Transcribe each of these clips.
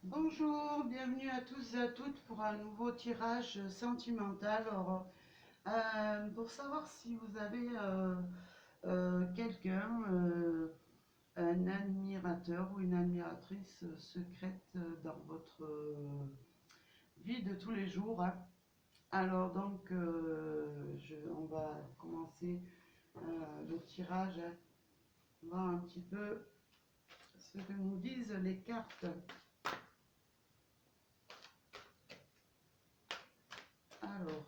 Bonjour, bienvenue à tous et à toutes pour un nouveau tirage sentimental. Alors, pour savoir si vous avez quelqu'un, un admirateur ou une admiratrice secrète dans votre vie de tous les jours, hein. Alors donc, on va commencer le tirage, hein. On va voir un petit peu ce que nous disent les cartes. Alors,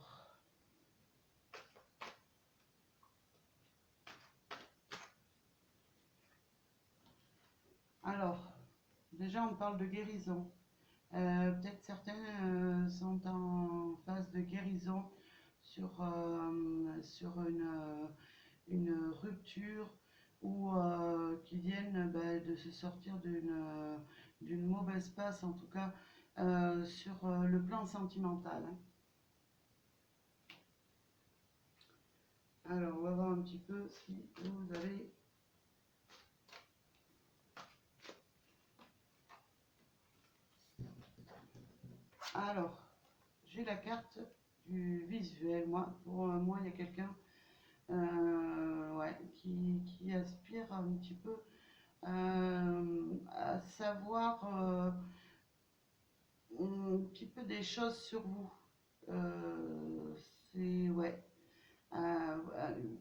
alors, déjà on parle de guérison. Peut-être certains sont en phase de guérison sur une rupture ou qui viennent de se sortir d'une mauvaise passe, en tout cas sur le plan sentimental, hein. Alors, on va voir un petit peu si vous avez... Alors, j'ai la carte du visuel. Moi, pour moi, il y a quelqu'un ouais, qui aspire un petit peu à savoir un petit peu des choses sur vous. C'est ouais.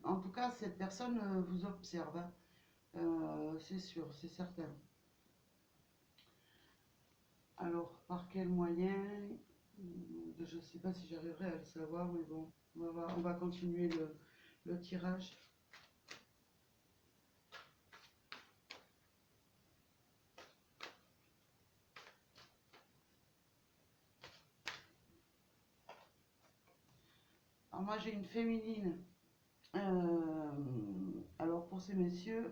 En tout cas, cette personne vous observe, hein. C'est sûr, c'est certain. Alors, par quel moyen? Je ne sais pas si j'arriverai à le savoir, mais bon, on va continuer le tirage. Alors moi j'ai une féminine. Alors pour ces messieurs,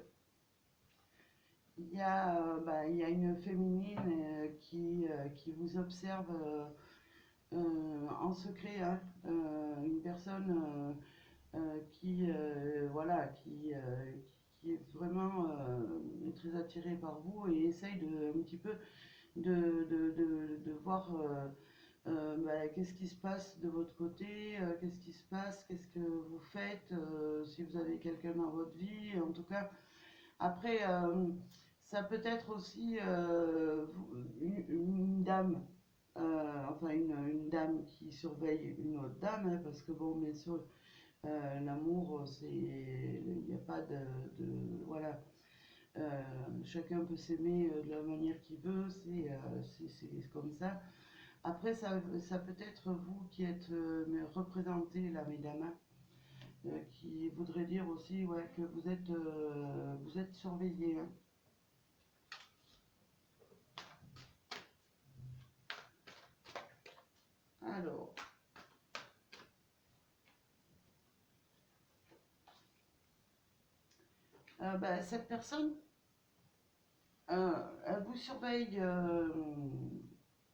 il y a une féminine qui vous observe en secret, hein. Une personne voilà, qui est vraiment très attirée par vous et essaye un petit peu de voir qu'est-ce qui se passe de votre côté, qu'est-ce qui se passe, qu'est-ce que vous faites, si vous avez quelqu'un dans votre vie. En tout cas, après, ça peut être aussi une dame, enfin une dame qui surveille une autre dame, hein, parce que bon, bien sûr, l'amour, il n'y a pas voilà, chacun peut s'aimer de la manière qu'il veut, c'est comme ça. Après, ça peut être vous qui êtes représenté là, mesdames, hein, qui voudrait dire aussi ouais, que vous êtes surveillés, hein. Alors, cette personne, elle vous surveille,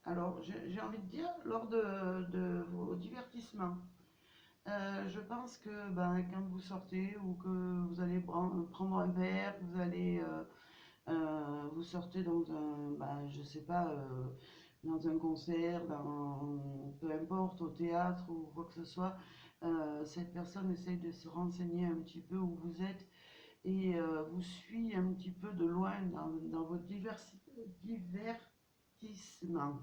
alors j'ai envie de dire, lors de vos divertissements. Je pense que quand vous sortez ou que vous allez prendre un verre, vous allez vous sortez dans un, je sais pas, dans un concert, peu importe, au théâtre ou quoi que ce soit, cette personne essaye de se renseigner un petit peu où vous êtes et vous suit un petit peu de loin dans votre divertissement.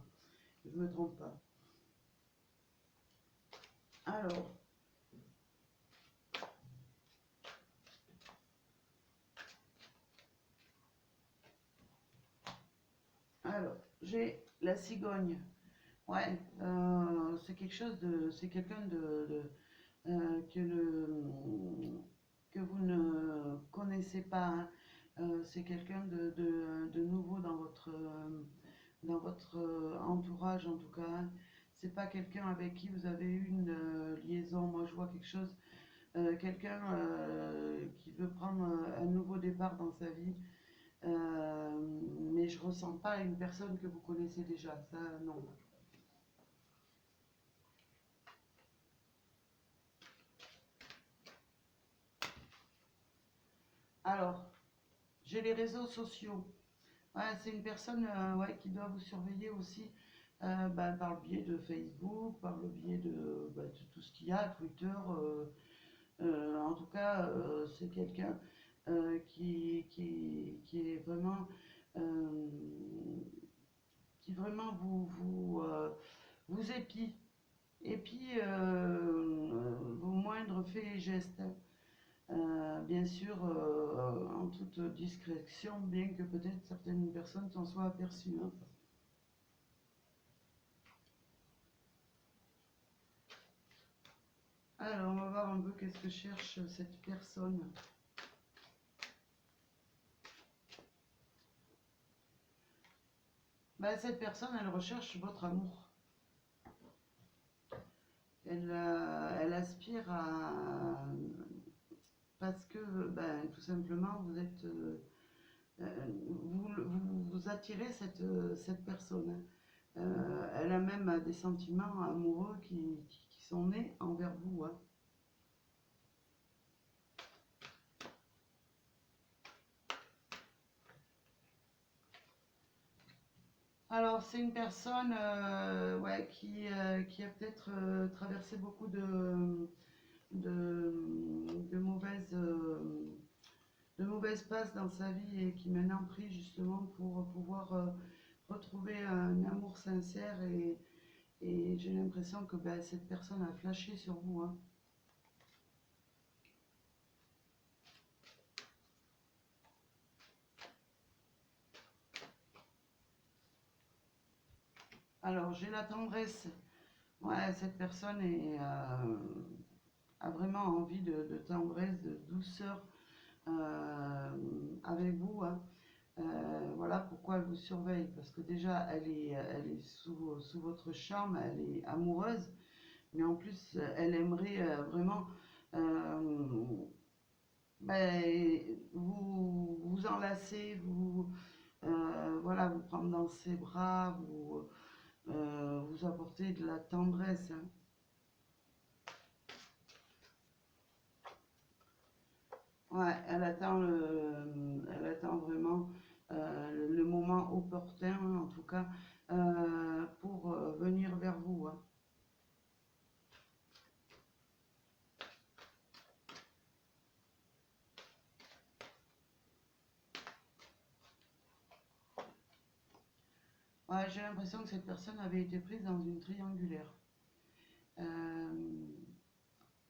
Je me trompe pas. Alors, alors, j'ai la cigogne. Ouais, c'est quelque chose c'est quelqu'un que que vous ne connaissez pas, hein. C'est quelqu'un de nouveau dans votre entourage en tout cas, hein. C'est pas quelqu'un avec qui vous avez eu une liaison. Moi, je vois quelque chose, quelqu'un qui veut prendre un nouveau départ dans sa vie, mais je ressens pas une personne que vous connaissez déjà. Ça, non. Alors, j'ai les réseaux sociaux. Ouais, c'est une personne ouais, qui doit vous surveiller aussi bah, par le biais de Facebook, par le biais bah, de tout ce qu'il y a, Twitter. En tout cas, c'est quelqu'un qui est vraiment, euh, qui vraiment vous épie. Et puis, vos moindres faits et gestes. Bien sûr, en toute discrétion, bien que peut-être certaines personnes s'en soient aperçues, hein. Alors, on va voir un peu qu'est-ce que cherche cette personne. Ben, cette personne, elle recherche votre amour. Elle aspire à... Parce que, ben, tout simplement, vous êtes... vous attirez cette personne. Elle a même des sentiments amoureux qui sont nés envers vous, hein. Alors, c'est une personne ouais, qui a peut-être traversé beaucoup de, de mauvaises, de mauvaises passes dans sa vie et qui maintenant prie justement pour pouvoir retrouver un amour sincère et j'ai l'impression que ben, cette personne a flashé sur vous, hein. Alors, j'ai la tendresse. Ouais, cette personne a vraiment envie de tendresse, de douceur euh, avec vous, hein. Voilà pourquoi elle vous surveille, parce que déjà elle est sous votre charme, elle est amoureuse, mais en plus elle aimerait vraiment euh, ben, vous enlacer, voilà, vous prendre dans ses bras, vous apporter de la tendresse, hein. Ouais, elle attend vraiment le moment opportun, en tout cas, pour venir vers vous, hein. Ouais, j'ai l'impression que cette personne avait été prise dans une triangulaire euh,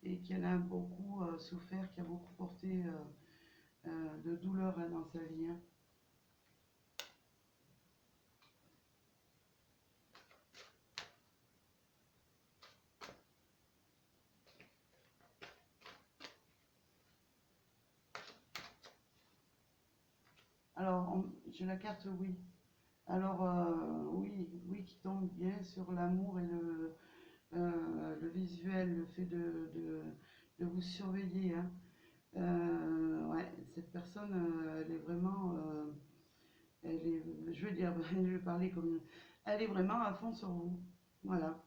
et qu'elle a beaucoup souffert, qui a beaucoup porté de douleur hein, dans sa vie, hein. Alors, j'ai la carte oui. Alors, oui, oui qui tombe bien sur l'amour et le visuel, le fait de vous surveiller, hein. Ouais, cette personne, elle est vraiment, elle est, je veux dire, je vais parler comme, elle est vraiment à fond sur vous. Voilà.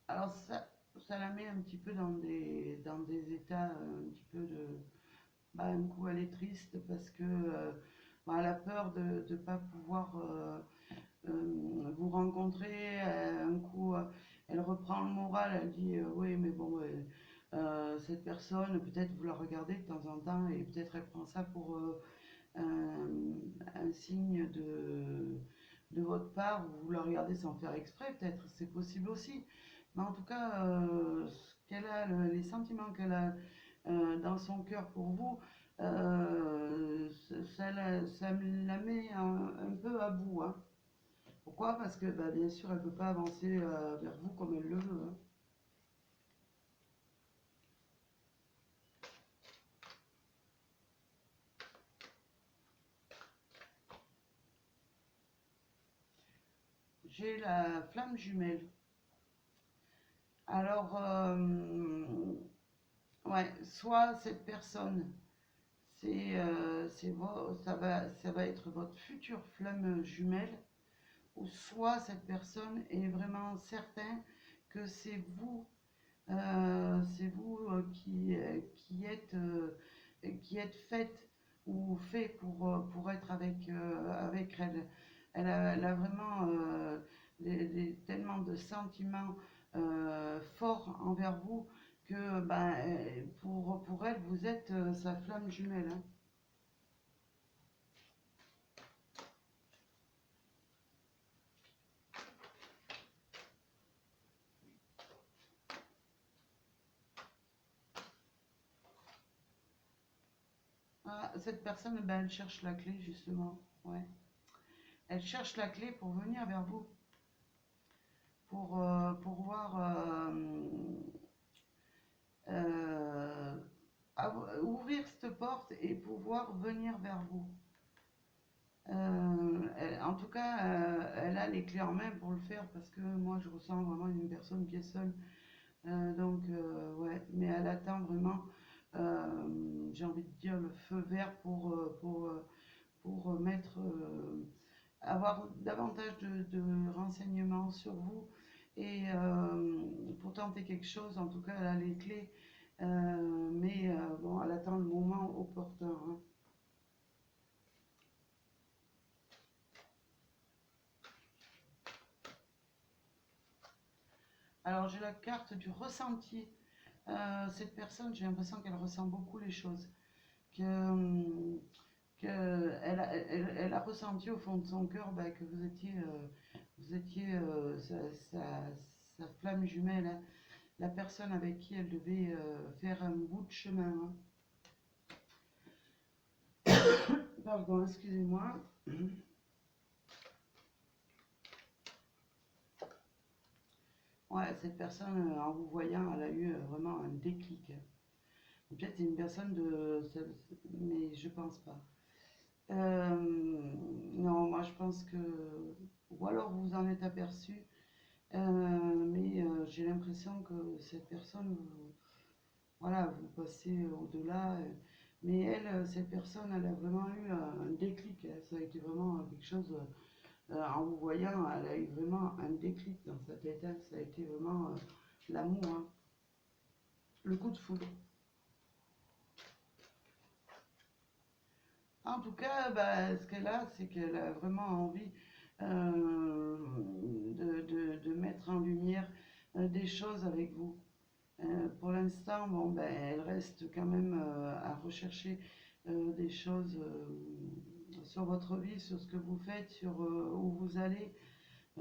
Alors ça la met un petit peu dans des états un petit peu de, bah, un coup elle est triste parce que bah, elle a peur de ne pas pouvoir vous rencontrer. Un coup, elle reprend le moral, elle dit oui, mais bon, cette personne, peut-être vous la regardez de temps en temps et peut-être elle prend ça pour un signe de votre part, vous la regardez sans faire exprès, peut-être, c'est possible aussi. Mais en tout cas, ce qu'elle a, les sentiments qu'elle a dans son cœur pour vous, ça me la met un peu à bout, hein. Pourquoi? Parce que bah, bien sûr, elle ne peut pas avancer vers vous comme elle le veut, hein. J'ai la flamme jumelle. Alors, ouais, soit cette personne, ça va être votre future flamme jumelle, ou soit cette personne est vraiment certain que c'est vous, C'est vous qui êtes faite ou fait pour être avec elle. Elle a vraiment tellement de sentiments forts envers vous que ben, pour elle, vous êtes sa flamme jumelle, hein. Ah, cette personne, ben, elle cherche la clé, justement. Ouais. Elle cherche la clé pour venir vers vous, pour voir euh, ouvrir cette porte et pouvoir venir vers vous. En tout cas, elle a les clés en main pour le faire parce que moi, je ressens vraiment une personne qui est seule. Ouais, mais elle attend vraiment, j'ai envie de dire, le feu vert pour mettre, avoir davantage de renseignements sur vous et pour tenter quelque chose. En tout cas, elle a les clés, mais bon, elle attend le moment opportun, hein. Alors, j'ai la carte du ressenti. Cette personne, j'ai l'impression qu'elle ressent beaucoup les choses. Que, elle a ressenti au fond de son cœur bah, que vous étiez sa flamme jumelle, hein, la personne avec qui elle devait faire un bout de chemin, hein. Pardon, excusez-moi. Ouais, cette personne, en vous voyant, elle a eu vraiment un déclic. Peut-être c'est une personne mais je pense pas. Non, moi je pense que. Ou alors vous en êtes aperçu, mais j'ai l'impression que cette personne, voilà, vous passez au-delà. Mais elle, cette personne, elle a vraiment eu un déclic, hein. Ça a été vraiment quelque chose, en vous voyant, elle a eu vraiment un déclic dans sa tête, hein. Ça a été vraiment l'amour, hein. Le coup de foudre. En tout cas, bah, ce qu'elle a, c'est qu'elle a vraiment envie de mettre en lumière des choses avec vous. Pour l'instant, bon, ben, elle reste quand même à rechercher des choses sur votre vie, sur ce que vous faites, sur où vous allez,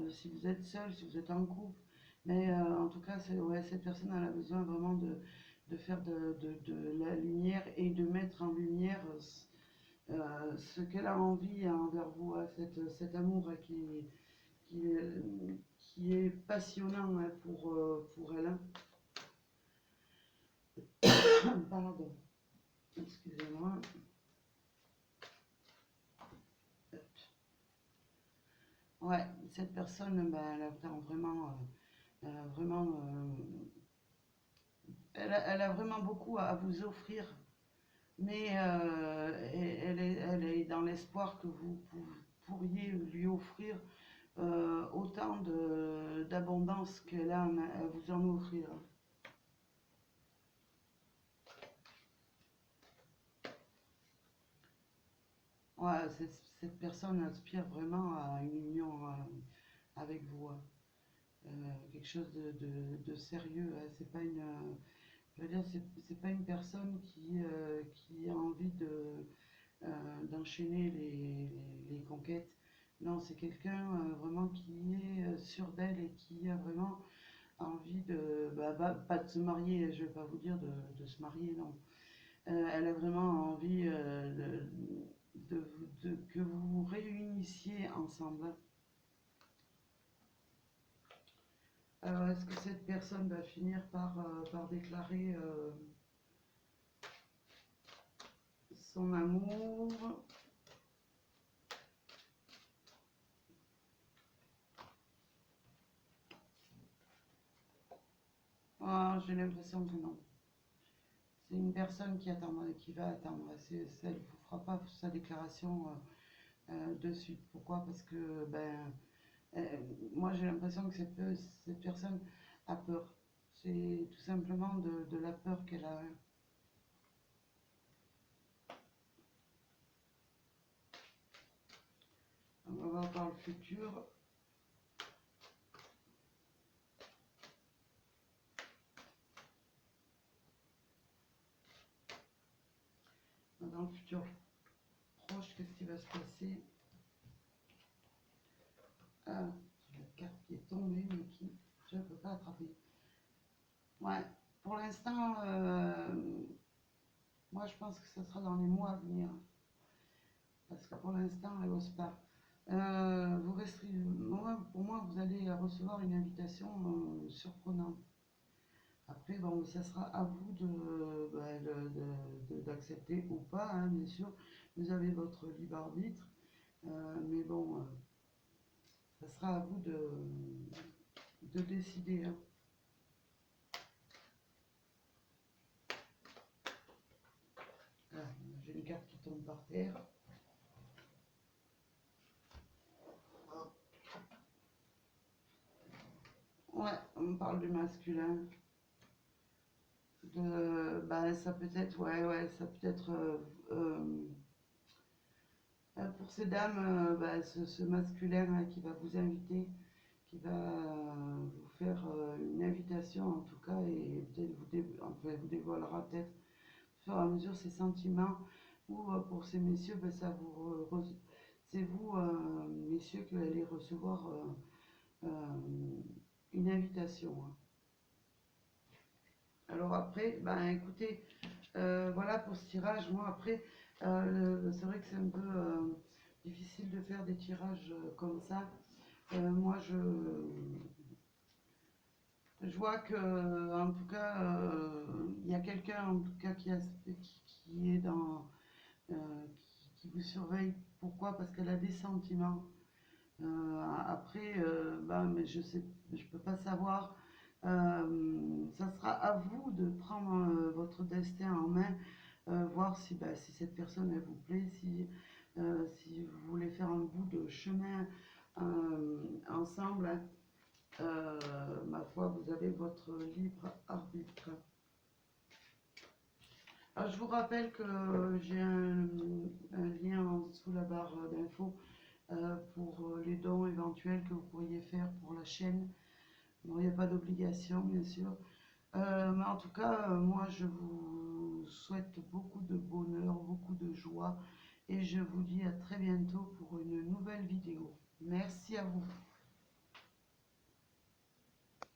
si vous êtes seul, si vous êtes en couple. Mais en tout cas, ouais, cette personne elle a besoin vraiment de faire de la lumière et de mettre en lumière ce qu'elle a envie envers vous, hein, cet amour qui, qui est passionnant, hein, pour elle, hein. Pardon, excusez-moi. Ouais, cette personne, ben, elle attend vraiment, vraiment, elle a vraiment beaucoup à vous offrir, mais elle est dans l'espoir que pourriez lui offrir autant d'abondance qu'elle a à vous en offrir. Ouais, cette personne aspire vraiment à une union avec vous, hein. Quelque chose de sérieux, hein. C'est pas une, je veux dire, c'est pas une personne qui a envie d'enchaîner les conquêtes. Non, c'est quelqu'un vraiment qui est sûr d'elle et qui a vraiment envie pas de se marier, je vais pas vous dire de se marier, non. Elle a vraiment envie que vous vous réunissiez ensemble. Alors, est-ce que cette personne va finir par déclarer son amour? Ah, j'ai l'impression que non. C'est une personne qui va attendre. Elle ne vous fera pas sa déclaration de suite. Pourquoi? Parce que ben, moi j'ai l'impression que cette personne a peur. C'est tout simplement de la peur qu'elle a. On va voir dans le futur. Dans le futur proche, qu'est-ce qui va se passer? Ah, j'ai la carte qui est tombée, mais qui je ne peux pas attraper. Ouais, pour l'instant, moi je pense que ce sera dans les mois à venir. Parce que pour l'instant, elle n'ose pas. Vous resterez, pour moi, vous allez recevoir une invitation surprenante. Après, bon, ça sera à vous d'accepter ou pas, hein, bien sûr. Vous avez votre libre arbitre. Mais bon, ça sera à vous de décider. Hein. Ah, j'ai une carte qui tombe par terre. Ouais, on parle du masculin. Ça peut être, ouais, ça peut être pour ces dames, ce masculin hein, qui va vous inviter, qui va vous faire une invitation en tout cas, et peut-être vous dévoilera peut-être au fur et à mesure ses sentiments, ou pour ces messieurs, c'est vous, messieurs, qui allez recevoir une invitation. Hein. Alors après, écoutez, voilà pour ce tirage. Moi après, c'est vrai que c'est un peu difficile de faire des tirages comme ça. Moi je vois que en tout cas il y a quelqu'un en tout cas qui est dans euh, qui vous surveille. Pourquoi? Parce qu'elle a des sentiments. Après, mais je peux pas savoir. Ça sera à vous de prendre votre destin en main, voir si cette personne elle vous plaît, si vous voulez faire un bout de chemin ensemble. Hein. Ma foi, vous avez votre libre arbitre. Alors, je vous rappelle que j'ai un lien en dessous la barre d'infos pour les dons éventuels que vous pourriez faire pour la chaîne. Bon, il n'y a pas d'obligation, bien sûr. Mais en tout cas, moi, je vous souhaite beaucoup de bonheur, beaucoup de joie. Et je vous dis à très bientôt pour une nouvelle vidéo. Merci à vous.